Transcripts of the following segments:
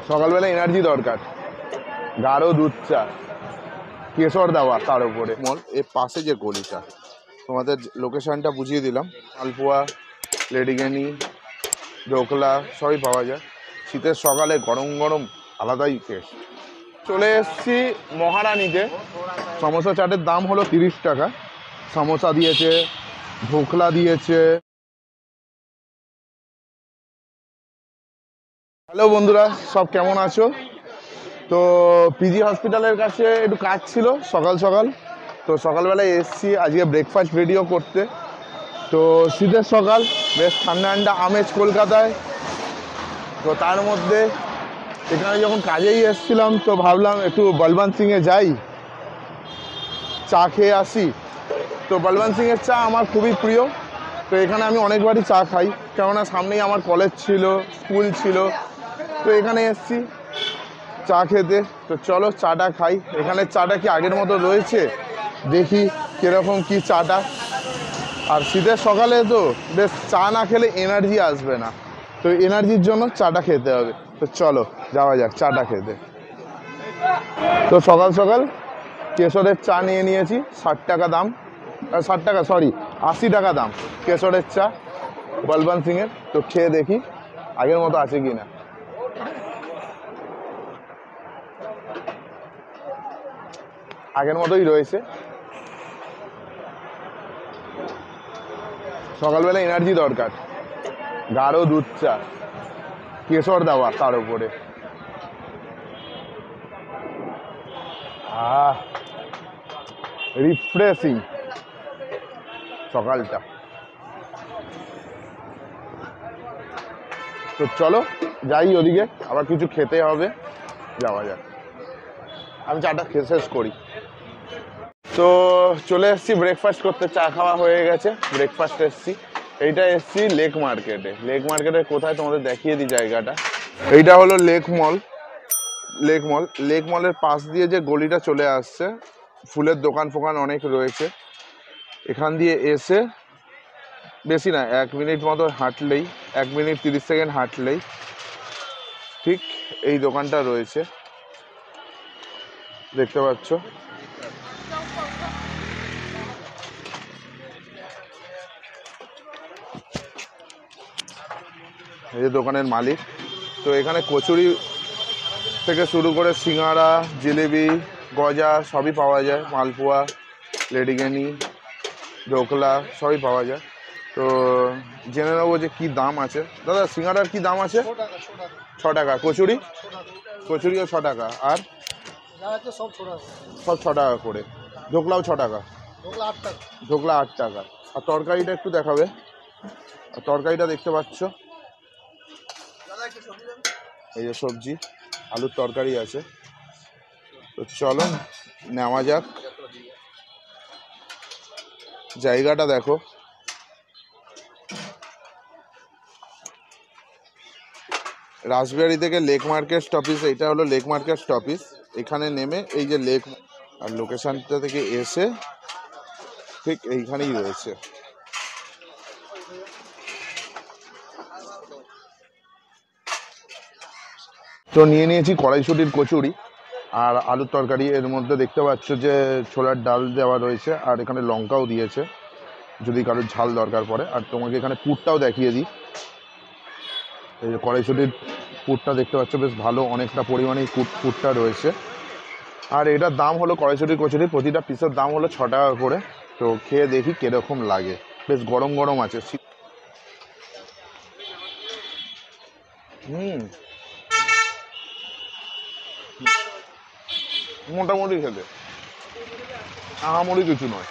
সকালবেলা এনার্জি দরকার, গাঢ় দুধ চা, কেশর দেওয়া তার উপরে। মল এর পাশে যে গলিটা, তোমাদের লোকেশনটা বুঝিয়ে দিলাম। মালপোয়া, লেডিকেনি, ঢোকলা সবই পাওয়া যায়। শীতের সকালে গরম গরম আলাদাই টেস্ট। চলে এসছি মহারানীতে। সমোসা চাটের দাম হলো 30 টাকা। সমোসা দিয়েছে, ঢোকলা দিয়েছে। হ্যালো বন্ধুরা, সব কেমন আছো? তো পিজি হসপিটালের কাছে একটু কাজ ছিল সকাল সকাল, তো সকালবেলায় এসছি আজকে ব্রেকফাস্ট ভিডিও করতে। তো শীতের সকাল, বেশ ঠান্ডা ঠান্ডা আমেজ কলকাতায়। তো তার মধ্যে এখানে যখন কাজেই এসছিলাম তো ভাবলাম একটু বলবন্ত সিংয়ে যাই, চা খেয়ে আসি। তো বলবন্ত সিংয়ের চা আমার খুবই প্রিয়। তো এখানে আমি অনেকবারই চা খাই, কেননা সামনেই আমার কলেজ ছিল, স্কুল ছিল। তো এখানে এসছি চা খেতে। তো চলো চাটা খাই। এখানে চাটা কি আগের মতো রয়েছে, দেখি কীরকম কি চাটা। আর শীতের সকালে তো বেশ চা না খেলে এনার্জি আসবে না, তো এনার্জির জন্য চাটা খেতে হবে। তো চলো যাওয়া যাক চাটা খেতে। তো সকাল সকাল কেশরের চা নিয়ে নিয়েছি, 60 টাকা দাম। 60 টাকা সরি, 80 টাকা দাম কেশরের চা বলবন্ত সিংয়ের। তো খেয়ে দেখি আগের মতো আছে কি না। আগের মতোই রয়েছে। সকালবেলা এনার্জি দরকার, গাঢ় দুধ চা, কেশর দেওয়া তার উপরে। রিফ্রেশিং সকালটা। তো চলো যাই ওদিকে, আবার কিছু খেতে হবে, যাওয়া যাক। আমি চাটা খেয়ে শেষ করি। তো চলে এসেছি ব্রেকফাস্ট করতে, চা খাওয়া হয়ে গেছে, ব্রেকফাস্ট এসেছি। এইটা এসেছি লেক মার্কেটে। লেক মার্কেটের কোথায় তোমাদের দেখিয়ে দিই জায়গাটা। এইটা হলো লেক মল। লেক মলের পাশ দিয়ে যে গলিটা চলে আসছে, ফুলের দোকান ফোকান অনেক রয়েছে। এখান দিয়ে এসে বেশি না 1 মিনিট মতো হাঁটলেই, 1 মিনিট 30 সেকেন্ড হাঁটলেই ঠিক এই দোকানটা রয়েছে, দেখতে পাচ্ছ। এই যে দোকানের মালিক। তো এখানে কচুরি থেকে শুরু করে সিঙ্গাড়া, জিলেবি, গজা সবই পাওয়া যায়। মালপোয়া, লেডিকেনি, ঢোকলা সবই পাওয়া যায়। তো জেনে নেবো যে কী দাম আছে। দাদা সিঙ্গাড়ার কি দাম আছে? 6 টাকা। কচুরিও 6 টাকা। আর সব 6 টাকা করে। ঢোকলাও 6 টাকা। ঢোকলা 8 টাকা। আর তরকারিটা একটু দেখাবে। আর তরকারিটা দেখতে পাচ্ছ, এই যে সবজি, আলুর তরকারি আছে। তো চলো নেওয়া যাক। জায়গাটা দেখো, রাসবিহারি থেকে লেক মার্কেট স্টপিস। এইটা হলো লেক মার্কেট স্টপিস। এখানে নেমে এই যে লেক, আর লোকেশনটা থেকে এসে ঠিক এইখানেই রয়েছে। তো নিয়ে নিয়েছি কড়াইশুঁটির কচুরি আর আলুর তরকারি। এর মধ্যে দেখতে পাচ্ছ যে ছোলার ডাল দেওয়া রয়েছে, আর এখানে লঙ্কাও দিয়েছে যদি কারোর ঝাল দরকার পড়ে। আর তোমাকে এখানে পুরটাও দেখিয়ে দিই। এই যে কড়াইশুঁটির পুরটা দেখতে পাচ্ছ, বেশ ভালো অনেকটা পরিমাণেই পুরটা রয়েছে। আর এটার দাম হলো, কড়াইশুঁটির কচুরি প্রতিটা পিসের দাম হলো 6 টাকা করে। তো খেয়ে দেখি কিরকম লাগে। বেশ গরম গরম আছে। মোটামুটি খেতে, আহামরি কিছু নয়।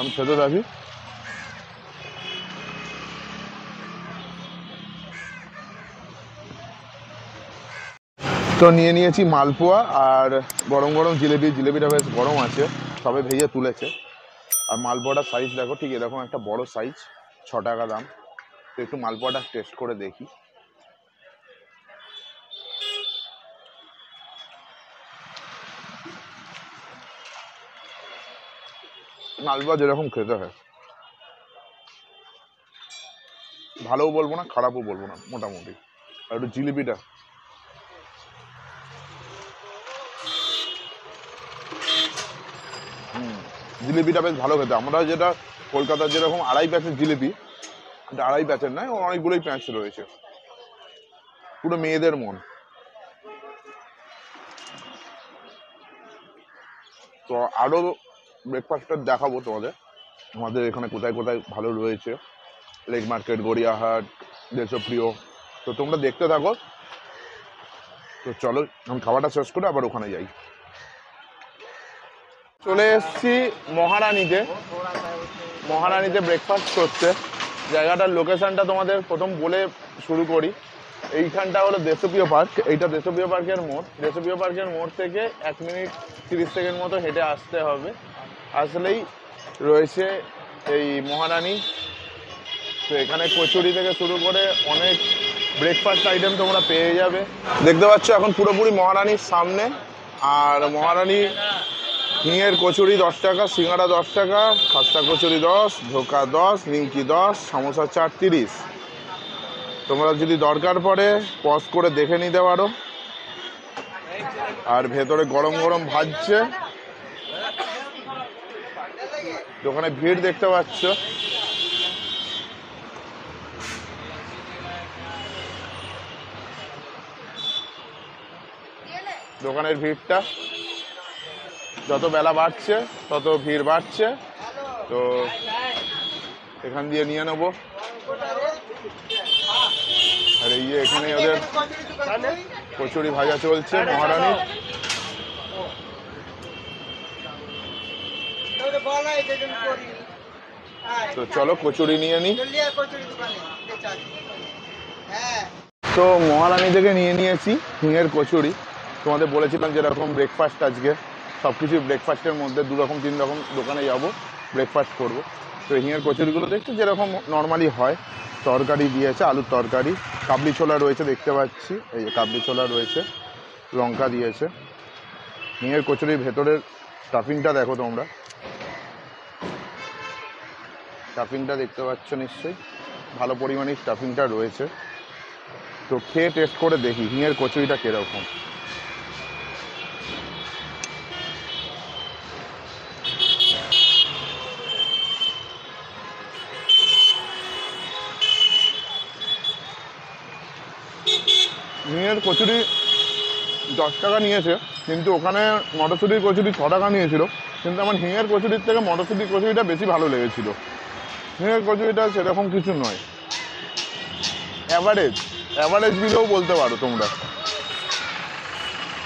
আমি খেতে থাকি। তো নিয়ে নিয়েছি মালপোয়া আর গরম গরম জিলেবি। জিলেবিটা বেশ গরম আছে, সবে ভেজে তুলেছে। আর মালপোয়াটার সাইজ দেখো, ঠিক এরকম একটা বড় সাইজ, 6 টাকা দাম। তো একটু মালপোয়াটা টেস্ট করে দেখি। মালপোয়া যেরকম খেতে হয়, ভালোও বলবো না খারাপও বলবো না, মোটামুটি। আর একটু জিলিপিটা, জিলিপিটা বেশ ভালো খেতে। আমরা যেটা কলকাতার যেরকম 2.5 প্যাচের জিলিপি, এটা 2.5 প্যাচের নয়, অনেকগুলোই প্যাচ রয়েছে, পুরো মেয়েদের মন। তো আরও ব্রেকফাস্টটা দেখাবো তোমাদের, আমাদের এখানে কোথায় কোথায় ভালো রয়েছে, লেক মার্কেট, গড়িয়াহাট, দেশপ্রিয়। তো তোমরা দেখতে থাকো। তো চলো আমি খাবারটা শেষ করে আবার ওখানে যাই। চলে এসছি মহারানীতে ব্রেকফাস্ট করতে। জায়গাটার লোকেশনটা তোমাদের প্রথম বলে শুরু করি। এইখানটা হলো দেশপ্রিয় পার্ক, এইটা দেশপ্রিয় পার্কের মোড়। দেশপ্রিয় পার্কের মোড় থেকে 1 মিনিট 30 সেকেন্ড মতো হেঁটে আসতে হবে, আসলেই রয়েছে এই মহারানী। তো এখানে কচুরি থেকে শুরু করে অনেক ব্রেকফাস্ট আইটেম তোমরা পেয়ে যাবে। দেখতে পাচ্ছ এখন পুরোপুরি মহারানীর সামনে। আর মহারানী হিঙের কচুরি 10 টাকা, সিঙ্গাড়া 10 টাকা, খাস্তা কচুরি 10, ধোকা 10, নিমকি 10, সমোসা চাট 30। তোমরা যদি দরকার পড়ে পজ করে দেখে নিতে পারো। আর ভেতরে গরম গরম ভাজছে, দোকানে ভিড় দেখতে পাচ্ছ। দোকানের ভিড়টা যত বেলা বাড়ছে তত ভিড় বাড়ছে। তো এখান দিয়ে নিয়ে নেবো। আর এই যে এখানে ওদের কচুরি ভাজা চলছে মহারানী। তো চলো কচুরি নিয়ে নিই। তো মহারানী থেকে নিয়ে নিয়েছি হিঙের কচুরি। তোমাদের বলেছিলাম যেরকম ব্রেকফাস্ট আজকে সব কিছু ব্রেকফাস্টের মধ্যে 2 রকম 3 রকম দোকানে যাবো, ব্রেকফাস্ট করব। তো হিঙের কচুরিগুলো দেখতে যেরকম নর্মালি হয়, তরকারি দিয়েছে, আলুর তরকারি, কাবলি ছোলা রয়েছে দেখতে পাচ্ছি, এই যে কাবলি ছোলা রয়েছে, লঙ্কা দিয়েছে। হিঙের কচুরির ভেতরের স্টাফিংটা দেখো তোমরা, স্টাফিংটা দেখতে পাচ্ছ নিশ্চয়ই, ভালো পরিমাণে স্টাফিংটা রয়েছে। তো খেয়ে টেস্ট করে দেখি হিঙের কচুরিটা কীরকম। হিঙের কচুরি 10 টাকা নিয়েছে, কিন্তু ওখানে মটরশুঁটির কচুরি 6 টাকা নিয়েছিল। কিন্তু আমার হিঙের কচুরির থেকে মটরশুঁটির কচুরিটা বেশি ভালো লেগেছিল। হিঙের কচুরিটা সেরকম কিছু নয়, অ্যাভারেজ দিলেও বলতে পারো তোমরা।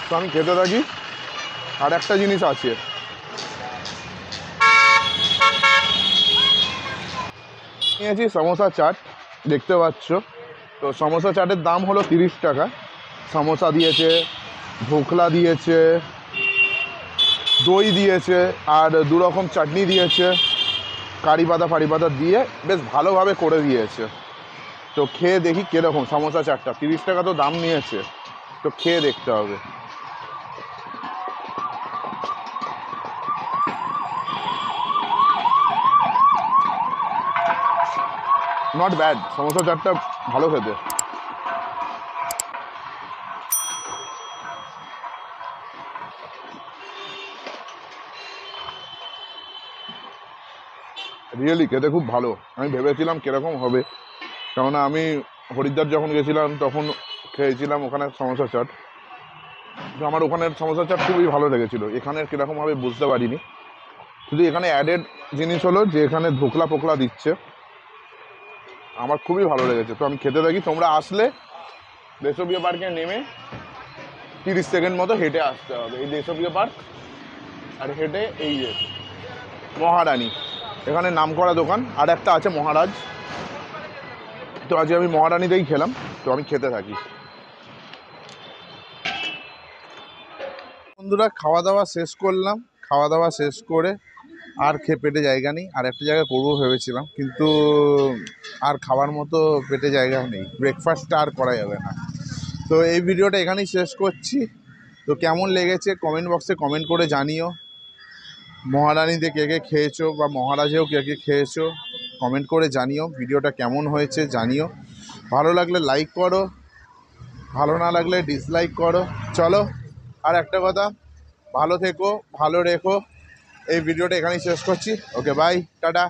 তো আমি খেতে থাকি। আর একটা জিনিস আছে, নিয়েছি সমোসা চাট, দেখতে পাচ্ছ। তো সমোসা চাটের দাম হলো 30 টাকা। সমোসা দিয়েছে, ঢোকলা দিয়েছে, দই দিয়েছে, আর 2 রকম চাটনি দিয়েছে, কারি পাতা ফারি পাতা দিয়ে বেশ ভালোভাবে করে দিয়েছে। তো খেয়ে দেখি কীরকম সমোসা চাটটা। 30 টাকা তো দাম নিয়েছে, তো খেয়ে দেখতে হবে। নট ব্যাড, সমোসা চাটটা ভালো খেতে। রিয়েলি খেতে খুব ভালো। আমি ভেবেছিলাম কীরকম হবে, কেননা আমি হরিদ্বার যখন গেছিলাম তখন খেয়েছিলাম ওখানে সমোসা চাট। তো আমার ওখানের সমোসা চাট খুবই ভালো লেগেছিলো। এখানের কীরকম হবে বুঝতে পারিনি। শুধু এখানে অ্যাডেড জিনিস হলো যে এখানে ধোকলা পোকলা দিচ্ছে, আমার খুবই ভালো লেগেছে। তো আমি খেতে থাকি। তোমরা আসলে দেশপ্রিয় পার্কে নেমে 30 সেকেন্ড মতো হেঁটে আসতে হবে, এই দেশপ্রিয় পার্ক। আর হেঁটে এই যে মহারানী, এখানে নামকরা দোকান। আর একটা আছে মহারাজ। তো আজকে আমি মহারানীতেই খেলাম। তো আমি খেতে থাকি। বন্ধুরা খাওয়া দাওয়া শেষ করলাম। খাওয়া দাওয়া শেষ করে আর খেয়ে পেটে জায়গা নেই, আর একটা জায়গা করবো ভেবেছিলাম, কিন্তু আর খাওয়ার মতো পেটে জায়গা নেই, ব্রেকফাস্টটা আর করা যাবে না। তো এই ভিডিওটা এখানেই শেষ করছি। তো কেমন লেগেছে কমেন্ট বক্সে কমেন্ট করে জানিও। মহারানীতে কে কে খেয়েছো বা মহারাজেও কে কে খেয়েছো কমেন্ট করে জানিও। ভিডিওটা কেমন হয়েছে জানিও। ভালো লাগলে লাইক করো, ভালো না লাগলে ডিসলাইক করো। চলো, আর একটা কথা, ভালো থেকো, ভালো রেখো। এই ভিডিওটা এখানেই শেষ করছি। ওকে, বাই, টাটা।